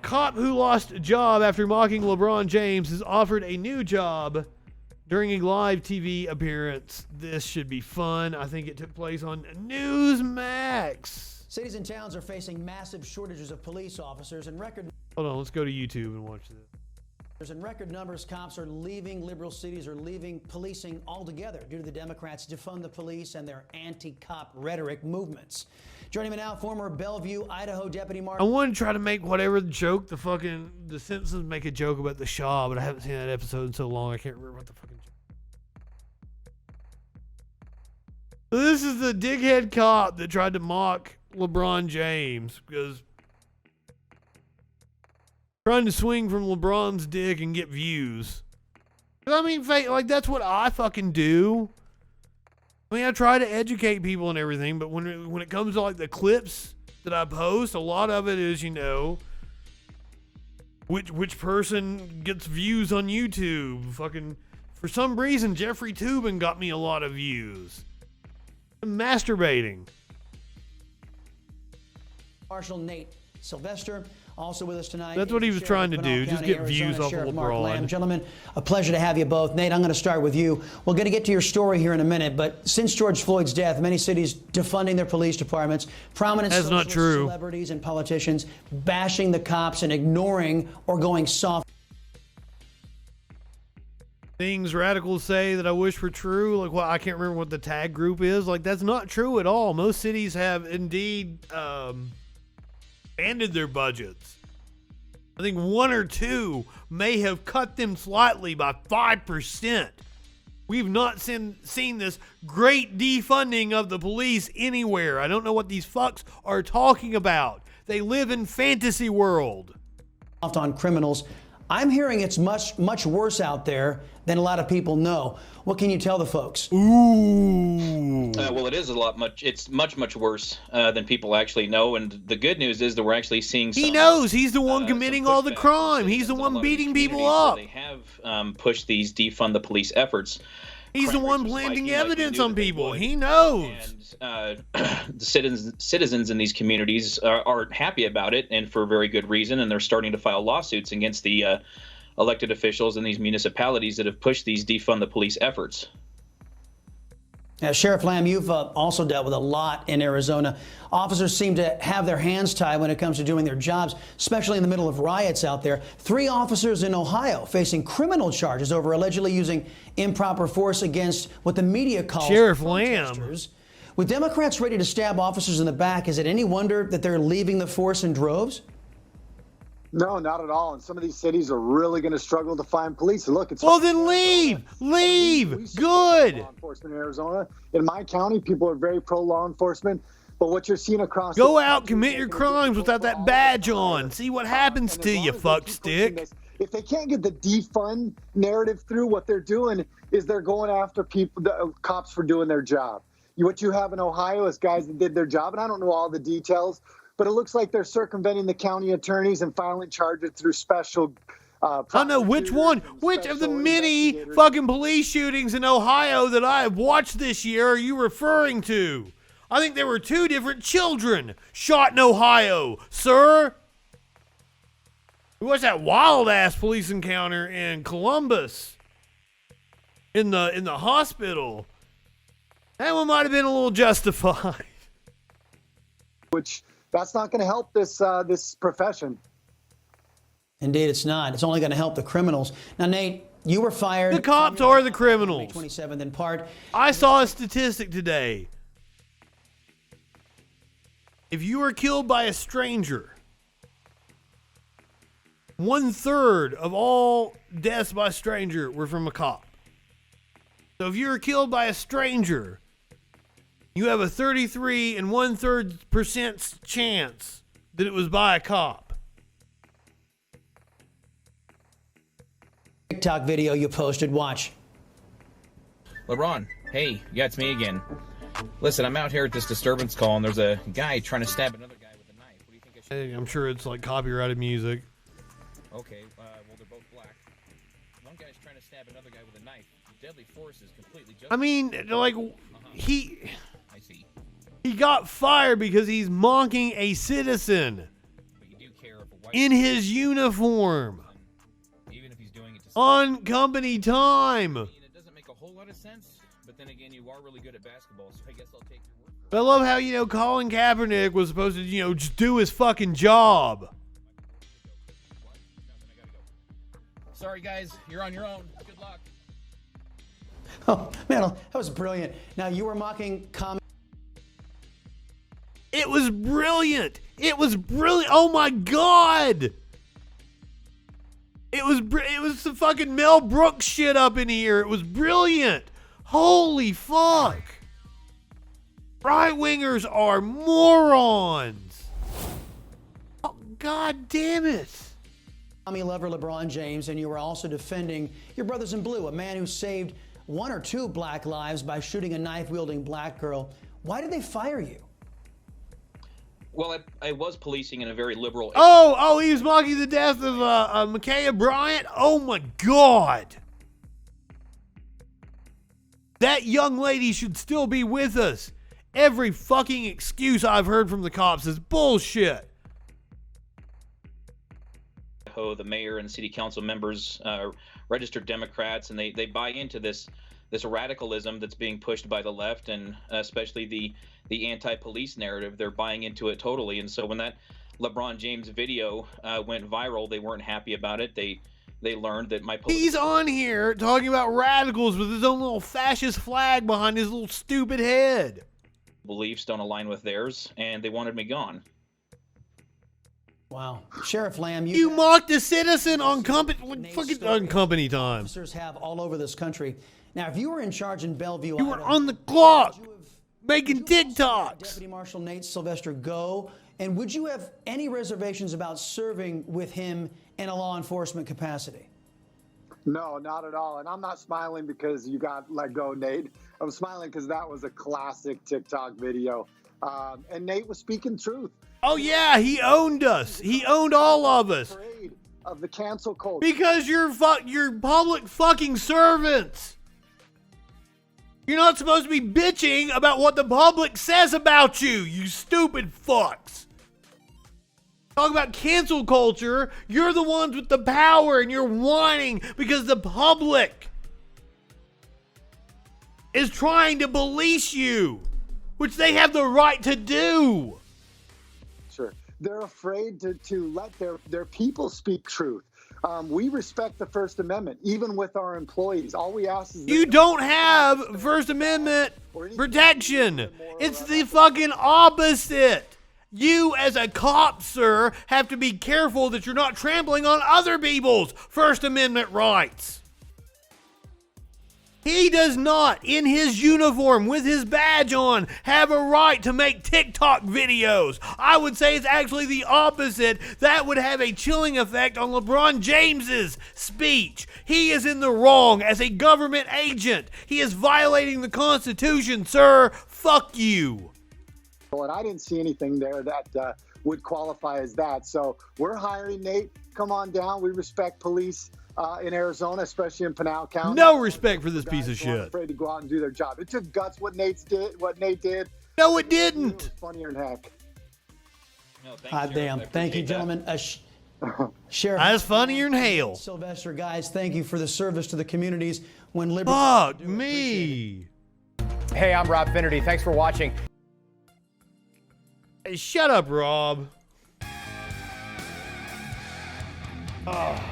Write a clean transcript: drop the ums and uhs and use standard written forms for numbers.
cop who lost a job after mocking LeBron James is offered a new job during a live TV appearance. This should be fun. I think it took place on Newsmax. Cities and towns are facing massive shortages of police officers and record... Hold on, let's go to YouTube and watch this. In record numbers, cops are leaving liberal cities or leaving policing altogether due to the Democrats' defund the police and their anti-cop rhetoric movements. Joining me now, former Bellevue, Idaho Deputy Mark. I want to try to make whatever the joke, the Simpsons make a joke about the Shaw, but I haven't seen that episode in so long I can't remember what the fucking joke. So this is the dickhead cop that tried to mock LeBron James because trying to swing from LeBron's dick and get views. I mean, like, that's what I fucking do. I mean, I try to educate people and everything, but when it comes to, like, the clips that I post, a lot of it is, you know, which person gets views on YouTube. Fucking, for some reason, Jeffrey Toobin got me a lot of views. I'm masturbating. Marshal Nate Sylvester, also with us tonight. That's what he was trying to do, just get views off of LeBron. Gentlemen, a pleasure to have you both. Nate, I'm going to start with you. We're going to get to your story here in a minute, but since George Floyd's death, many cities defunding their police departments, prominent celebrities and politicians bashing the cops and ignoring or going soft. Things radicals say that I wish were true, like, well, I can't remember what the tag group is. Like, that's not true at all. Most cities have indeed expanded their budgets. I think one or two may have cut them slightly by 5%. We've not seen this great defunding of the police anywhere. I don't know what these fucks are talking about. They live in fantasy world. On criminals. I'm hearing it's much worse out there than a lot of people know. What can you tell the folks? Ooh. Well, it is it's much worse than people actually know. And the good news is that we're actually seeing some, he knows he's the one committing all the crime. He's the one beating people up. They have pushed these defund the police efforts. He's the one planting evidence on people. He knows. And the citizens in these communities aren't happy about it, and for very good reason. And they're starting to file lawsuits against the elected officials in these municipalities that have pushed these defund the police efforts. Sheriff Lamb, you've also dealt with a lot in Arizona. Officers seem to have their hands tied when it comes to doing their jobs, especially in the middle of riots out there. 3 officers in Ohio facing criminal charges over allegedly using improper force against what the media calls Sheriff Lamb. With Democrats ready to stab officers in the back, is it any wonder that they're leaving the force in droves? No, not at all. And some of these cities are really going to struggle to find police. And look, it's well, then leave. Good. Law enforcement in Arizona. In my county, people are very pro law enforcement. But what you're seeing across go out, commit your crimes without that badge on. See what happens to you, fuckstick. If they can't get the defund narrative through, what they're doing is they're going after people, the cops, for doing their job. What you have in Ohio is guys that did their job, and I don't know all the details, but it looks like they're circumventing the county attorneys and filing charges through special. I know which one. Which of the many fucking police shootings in Ohio that I have watched this year are you referring to? I think there were 2 different children shot in Ohio, sir. What's that wild ass police encounter in Columbus? In the hospital. That one might have been a little justified. Which that's not going to help this profession. Indeed, it's not. It's only going to help the criminals. Now, Nate, you were fired. The cops are the criminals. 27th in part. I saw a statistic today. If you were killed by a stranger, 1/3 of all deaths by stranger were from a cop. So if you were killed by a stranger, you have a 33 1/3% chance that it was by a cop. TikTok video you posted, watch. LeBron, hey, yeah, it's me again. Listen, I'm out here at this disturbance call, and there's a guy trying to stab another guy with a knife. What do you think I should do? I'm sure it's like copyrighted music. Okay, well, they're both black. One guy's trying to stab another guy with a knife. Deadly force is completely justified. I mean, like, I see. He got fired because he's mocking a citizen. But you do care if a in his uniform even if he's doing it to on company time. it doesn't make a whole lot of sense, but then again, you are really good at basketball, so I guess I'll take your word for it. I love how, Colin Kaepernick was supposed to, just do his fucking job. What? Nothing, I gotta go. Sorry, guys, you're on your own. Good luck. Oh, man, that was brilliant. Now, you were mocking comedy. It was brilliant. It was brilliant. Oh my God. It was the fucking Mel Brooks shit up in here. It was brilliant. Holy fuck. Right-wingers are morons. Oh, God damn it. Tommy lover LeBron James, and you were also defending your brothers in blue, a man who saved 1 or 2 black lives by shooting a knife-wielding black girl. Why did they fire you? Well, I was policing in a very liberal. Oh, he was mocking the death of Ma'Khia Bryant. Oh my God. That young lady should still be with us. Every fucking excuse I've heard from the cops is bullshit. The mayor and city council members, registered Democrats, and they buy into this radicalism that's being pushed by the left, and especially the anti-police narrative. They're buying into it totally. And so when that LeBron James video went viral, they weren't happy about it. They learned that he's on here talking about radicals with his own little fascist flag behind his little stupid head. Beliefs don't align with theirs, and they wanted me gone. Wow. Sheriff Lamb, you mocked a citizen on company time. Officers have all over this country. Now, if you were in charge in Bellevue, you were on the clock making TikToks. Deputy Marshal Nate Sylvester go, and would you have any reservations about serving with him in a law enforcement capacity? No, not at all. And I'm not smiling because you got let go, Nate. I'm smiling because that was a classic TikTok video. And Nate was speaking truth. Oh, yeah, he owned us. He owned all of us. Afraid of the cancel culture. Because you're public fucking servants. You're not supposed to be bitching about what the public says about you, you stupid fucks. Talk about cancel culture. You're the ones with the power, and you're whining because the public is trying to police you, which they have the right to do. Sure. They're afraid to let their people speak truth. We respect the First Amendment, even with our employees. All we ask is... You don't have First Amendment protection. It's the fucking opposite. You, as a cop, sir, have to be careful that you're not trampling on other people's First Amendment rights. He does not, in his uniform, with his badge on, have a right to make TikTok videos. I would say it's actually the opposite. That would have a chilling effect on LeBron James's speech. He is in the wrong as a government agent. He is violating the Constitution, sir. Fuck you. And I didn't see anything there that would qualify as that. So we're hiring Nate. Come on down. We respect police in Arizona, especially in Pinal County. No respect for this piece of shit. Afraid to go out and do their job. It took guts what Nate did. No, it didn't. It was funnier than heck. No, Damn. Thank you, gentlemen. Sheriff. That's funnier than hell. Sylvester, guys, thank you for the service to the communities when liberty. Fuck me. Hey, I'm Rob Finnerty. Thanks for watching. Hey, shut up, Rob. Oh.